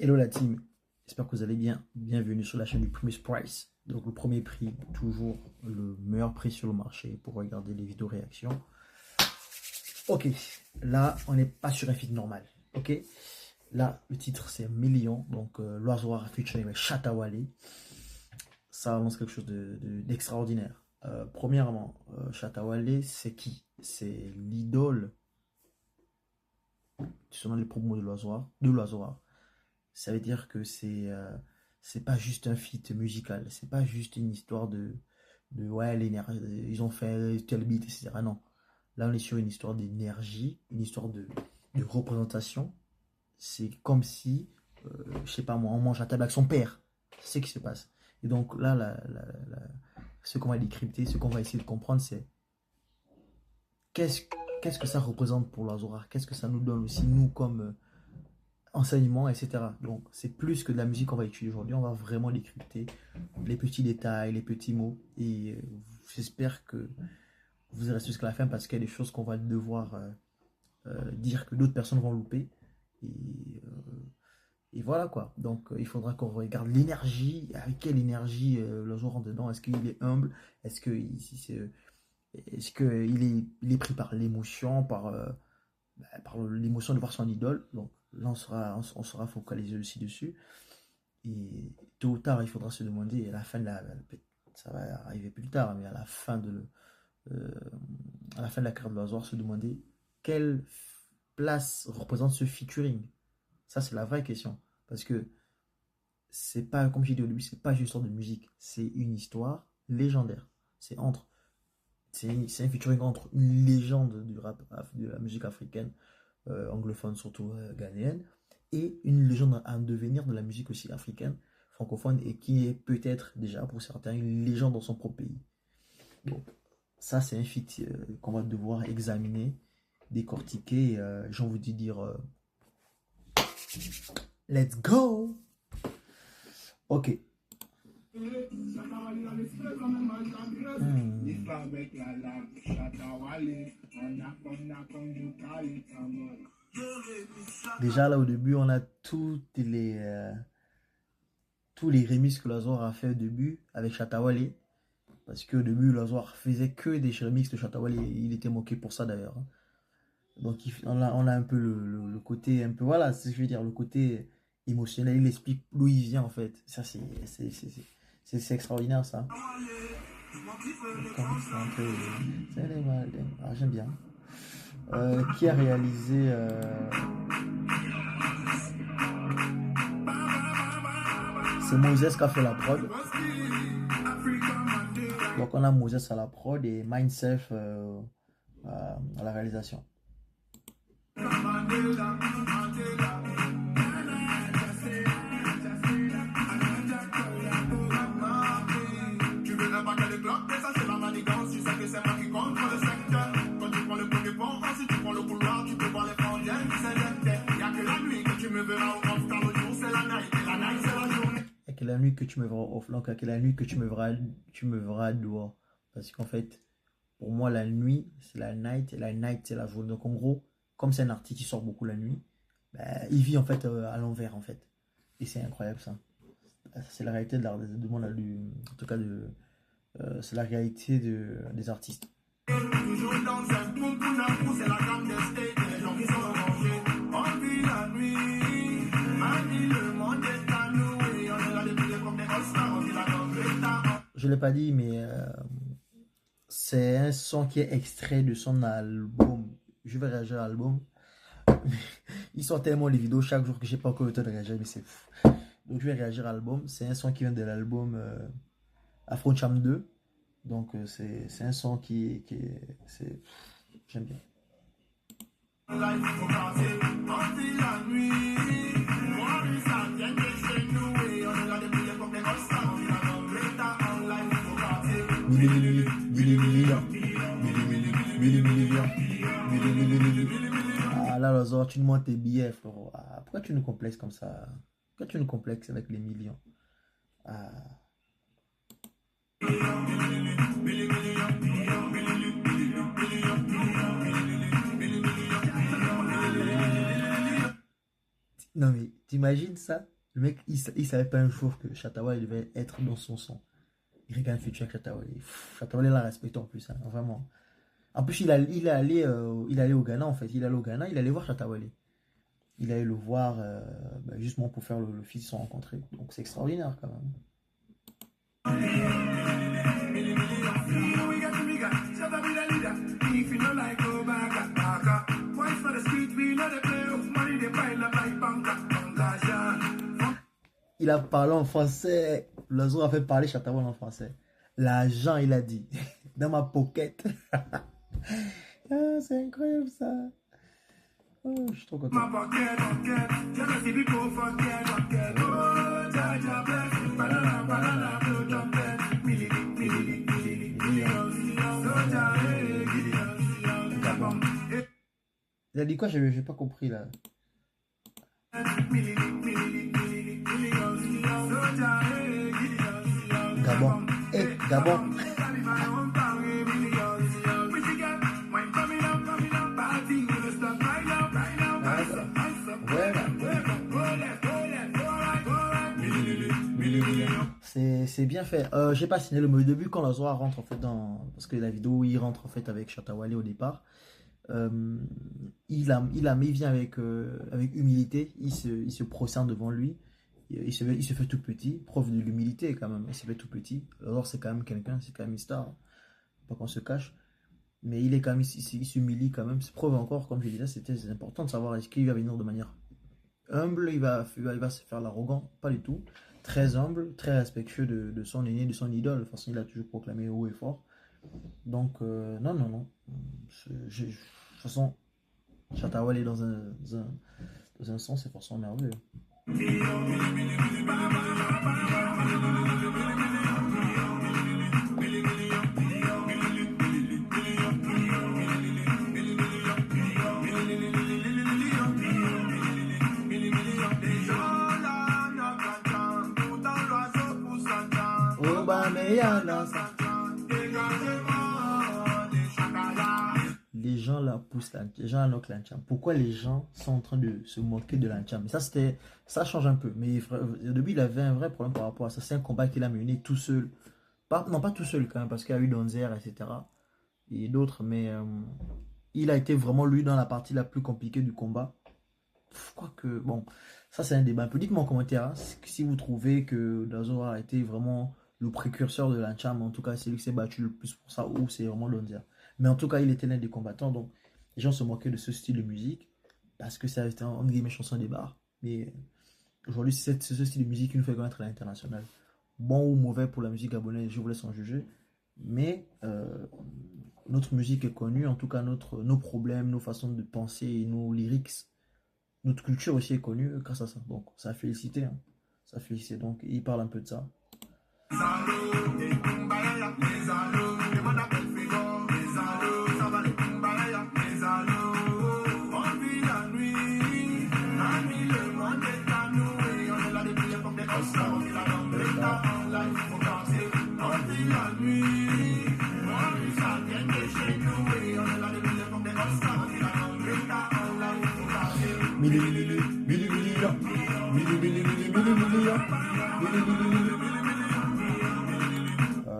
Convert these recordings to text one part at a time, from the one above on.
Hello la team, j'espère que vous allez bien. Bienvenue sur la chaîne du Primus Price. Donc le premier prix, toujours le meilleur prix sur le marché pour regarder les vidéos réactions. Ok, là on n'est pas sur un feed normal. Ok, là le titre c'est Million, donc Loisoir featuring avec Shatta Wale. Ça annonce quelque chose d'extraordinaire. Premièrement, Shatta Wale c'est qui? C'est l'idole, selon les promos de Loisoir. Ça veut dire que c'est pas juste un feat musical, c'est pas juste une histoire de ouais, l'énergie, ils ont fait tel beat, etc. Non. Là, on est sur une histoire d'énergie, une histoire de représentation. C'est comme si, je sais pas moi, on mange à table avec son père. C'est ce qui se passe. Et donc là, ce qu'on va décrypter, ce qu'on va essayer de comprendre, c'est qu'est-ce qu'est-ce que ça représente pour l'Azora, qu'est-ce que ça nous donne aussi, nous, comme enseignement, etc. Donc, c'est plus que de la musique qu'on va étudier aujourd'hui. On va vraiment décrypter les petits détails, les petits mots. Et j'espère que vous restez jusqu'à la fin parce qu'il y a des choses qu'on va devoir dire que d'autres personnes vont louper. Et voilà quoi. Donc, il faudra qu'on regarde l'énergie. Avec quelle énergie le joueur rentre dedans? Est-ce qu'il est humble? Est-ce qu'il il est pris par l'émotion, par l'émotion de voir son idole? Donc, là, on sera focalisé aussi dessus. Et tôt ou tard, il faudra se demander, à la fin de ça va arriver plus tard, mais euh, à la fin de la carrière de l'Oiseau, se demander quelle place représente ce featuring. Ça, c'est la vraie question. Parce que c'est pas, comme j'ai dit au début, c'est pas juste une histoire de musique, c'est une histoire légendaire. C'est entre, c'est un featuring entre une légende du rap, de la musique africaine, anglophone surtout ghanéenne, et une légende à devenir de la musique aussi africaine, francophone, et qui est peut-être déjà pour certains une légende dans son propre pays. Donc ça c'est un feat qu'on va devoir examiner, décortiquer, j'ai envie de dire let's go. Ok. Déjà là au début on a tous les remixes que Lazor a fait au début avec Shatta Wale. Parce qu'au début Lazor faisait que des remixes de Shatta Wale. Il était moqué pour ça d'ailleurs. Donc on a un peu le côté un peu, voilà, c'est ce que je veux dire, le côté émotionnel. Il explique d'où il vient en fait. Ça c'est extraordinaire ça. Ah, j'aime bien. Qui a réalisé c'est Moses qui a fait la prod. Donc on a Moses à la prod et Mindself à la réalisation. Et que la nuit que tu me verras off, donc que la nuit que tu me verras dehors. Parce qu'en fait, pour moi, la nuit, c'est la night, et la night, c'est la journée. Donc en gros, comme c'est un artiste qui sort beaucoup la nuit, bah, il vit en fait à l'envers en fait. Et c'est incroyable ça. C'est la réalité de l'art, en tout cas c'est la réalité des artistes. Toujours dans un bon coup, c'est la gamme des states, les gens qui sont rangés. On vit la nuit, manie, le monde est à nous, et on est là depuis comme des All-Stars, on vit la Greta. Je l'ai pas dit, mais c'est un son qui est extrait de son album. Je vais réagir à l'album. Il sort tellement les vidéos chaque jour que j'ai pas encore le temps de réagir, mais c'est fou. Donc je vais réagir à l'album. C'est un son qui vient de l'album Afro Cham 2. Donc c'est un son qui c'est j'aime bien. Ah là, Lazare, tu nous montes tes billets, frérot. Ah, pourquoi tu nous complexes comme ça? Pourquoi tu nous complexes avec les millions? Ah. Non mais t'imagines ça? Le mec, il savait pas un jour que Chatawa il devait être dans son son. Il regarde le futur avec Chatawa. Chatawa l'a respecté en plus, hein, vraiment. En plus, il est allé au Ghana en fait. Il est allé au Ghana, il allait voir Chatawale. Il allait le voir justement pour faire le fils, ils se sont rencontrés. Donc c'est extraordinaire quand même. Il a parlé en français. L'oiseau a fait parler Chatawale en français. L'agent, il a dit. Dans ma pocket. Ah, c'est incroyable ça. Oh, je suis trop content. Il a dit quoi? J'ai pas compris là. Gabon. Eh, Gabon. Voilà. C'est bien fait. J'ai pas signé le début quand la Zora rentre en fait dans. Parce que la vidéo, il rentre en fait avec Chatawale au départ. Euh, il vient avec humilité. Il se prosterne devant lui. Il se fait tout petit. Preuve de l'humilité quand même. Il se fait tout petit. Alors c'est quand même quelqu'un, c'est quand même une star, hein. Pas qu'on se cache. Mais il est quand même, il s'humilie quand même. C'est preuve encore, comme je disais, c'était important de savoir est-ce qu'il va venir de manière humble, il va se faire l'arrogant, pas du tout. Très humble, très respectueux de son aîné, de son idole. De toute façon, il a toujours proclamé haut et fort. Donc, non, non, non. De toute façon, Chatawal est dans un sens, c'est forcément merveilleux. Les gens la poussent, les gens la l'Ancham. Pourquoi les gens sont en train de se moquer de l'Ancham? Mais ça change un peu. Mais au début, il avait un vrai problème par rapport à ça. C'est un combat qu'il a mené tout seul. Non, pas tout seul quand même, parce qu'il y a eu Donzer, etc. Et d'autres, mais il a été vraiment lui dans la partie la plus compliquée du combat. Quoique, bon, ça c'est un débat un peu. Dites-moi en commentaire hein, si vous trouvez que Dazora a été vraiment le précurseur de l'Ancham. En tout cas, c'est lui qui s'est battu le plus pour ça, ou c'est vraiment Donzer. Mais en tout cas, il était l'un des combattants, donc les gens se moquaient de ce style de musique parce que ça restait entre guillemets chanson des bars. Mais aujourd'hui, c'est ce style de musique qui nous fait connaître à l'international. Bon ou mauvais pour la musique gabonaise, je vous laisse en juger. Mais notre musique est connue, en tout cas nos problèmes, nos façons de penser, nos lyrics, notre culture aussi est connue grâce à ça. Donc, ça a félicité. Hein. Ça a félicité. Donc, il parle un peu de ça.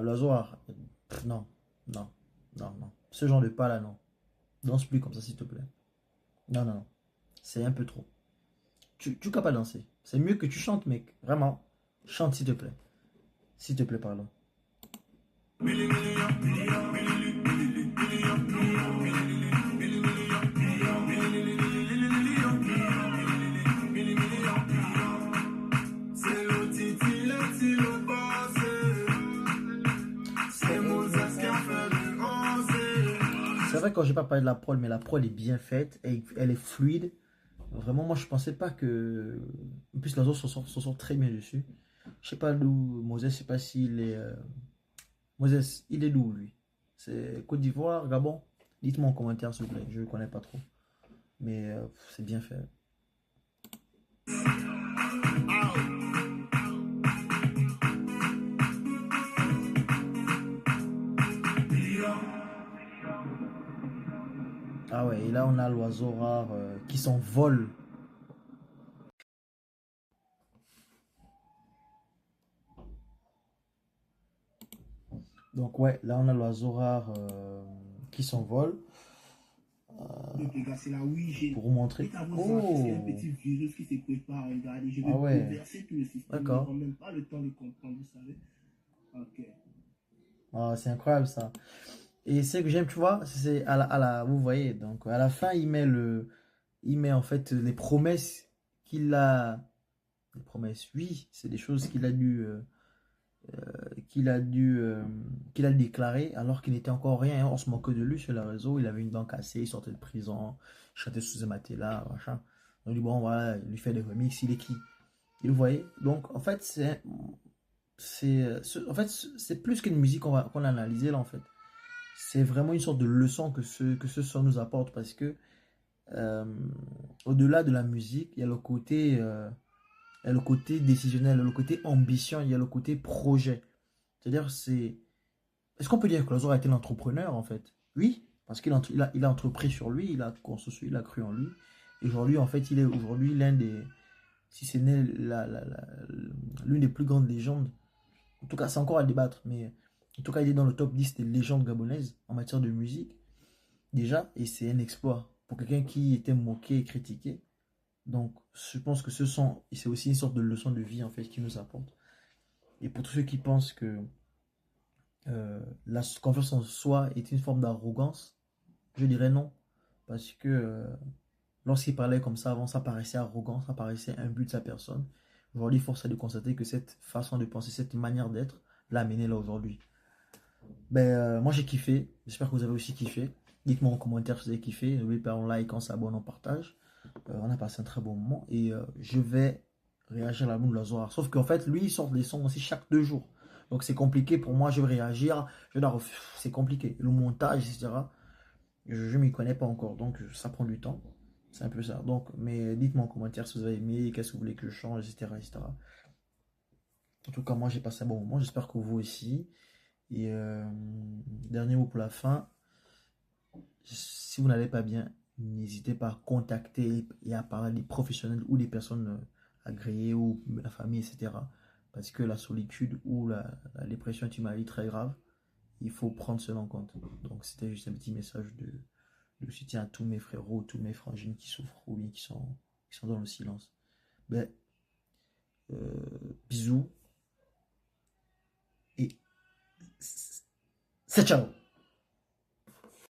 Lazoar, non, non, non, non. Ce genre de pas là, non. Danse plus comme ça, s'il te plaît. Non, non, non. C'est un peu trop. Tu ne peux pas danser. C'est mieux que tu chantes, mec. Vraiment. Chante, s'il te plaît. S'il te plaît, pardon. C'est vrai que j'ai pas parlé de la prod, mais la prod est bien faite et elle est fluide. Vraiment, moi je pensais pas que. En plus, les autres s'en sortent très bien dessus. Je sais pas d'où Moses, je sais pas s'il est. Moses, il est d'où lui? C'est Côte d'Ivoire, Gabon? Dites-moi en commentaire s'il vous plaît, je ne connais pas trop. Mais c'est bien fait. Ah ouais, et là on a l'oiseau rare qui s'envole. Donc ouais, là on a l'oiseau rare qui s'envole Donc, les gars, c'est là, oui, pour vous montrer. dites à vos artistes qu'il y a un Oh, petit virus qui se prépare. Regardez, je vais ah ouais, bouleverser tout le système. Ils n'auront d'accord. même pas le temps de comprendre, vous savez. Ok. Ah, c'est incroyable ça. Et ce que j'aime, tu vois, c'est vous voyez, donc à la fin, il met en fait les promesses qu'il a, les promesses, oui, c'est des choses qu'il a dû, qu'il a déclaré alors qu'il n'était encore rien. On se moquait de lui sur les réseaux. Il avait une dent cassée, il sortait de prison, il chantait sous un matelas, machin. On dit, bon, voilà, il lui fait des remixes, il est qui? Et vous voyez? Donc, en fait, en fait, c'est plus qu'une musique qu'on a analysée là, en fait. C'est vraiment une sorte de leçon que ce son nous apporte parce que, euh, au-delà de la musique, il y a le côté décisionnel, il y a le côté ambition, il y a le côté projet. C'est-à-dire, c'est est-ce qu'on peut dire que Lazare a été l'entrepreneur en fait? Oui, parce qu'il a entrepris sur lui, il a construit, il a cru en lui. Et aujourd'hui, en fait, il est aujourd'hui l'un des, si ce n'est l'une des plus grandes légendes. En tout cas, c'est encore à débattre, mais en tout cas, il est dans le top 10 des légendes gabonaises en matière de musique, déjà, et c'est un exploit pour quelqu'un qui était moqué et critiqué. Donc, je pense que c'est aussi une sorte de leçon de vie en fait qu'il nous apporte. Et pour tous ceux qui pensent que la confiance en soi est une forme d'arrogance, je dirais non. Parce que lorsqu'il parlait comme ça avant, ça paraissait arrogant, ça paraissait un but de sa personne. Aujourd'hui, force est de constater que cette façon de penser, cette manière d'être, l'a amené là aujourd'hui. Ben, moi j'ai kiffé, j'espère que vous avez aussi kiffé. Dites-moi en commentaire si vous avez kiffé. N'oubliez pas, on like, on s'abonne, on partage. On a passé un très bon moment et je vais réagir à l'album de Lazare. Sauf qu'en fait, lui, il sort des sons aussi chaque 2 jours. Donc c'est compliqué pour moi, je vais réagir, c'est compliqué. Le montage, etc. Je ne m'y connais pas encore, donc ça prend du temps. C'est un peu ça. Donc, mais dites-moi en commentaire si vous avez aimé, qu'est-ce que vous voulez que je change, etc., etc. En tout cas, moi j'ai passé un bon moment, j'espère que vous aussi. Et dernier mot pour la fin, si vous n'allez pas bien, n'hésitez pas à contacter et à parler des professionnels ou des personnes agréées ou la famille, etc. Parce que la solitude ou la dépression est une maladie très grave. Il faut prendre cela en compte. Donc c'était juste un petit message de soutien à tous mes frérots, tous mes frangines qui souffrent ou bien qui sont dans le silence. Ben, bisous et c'est ciao.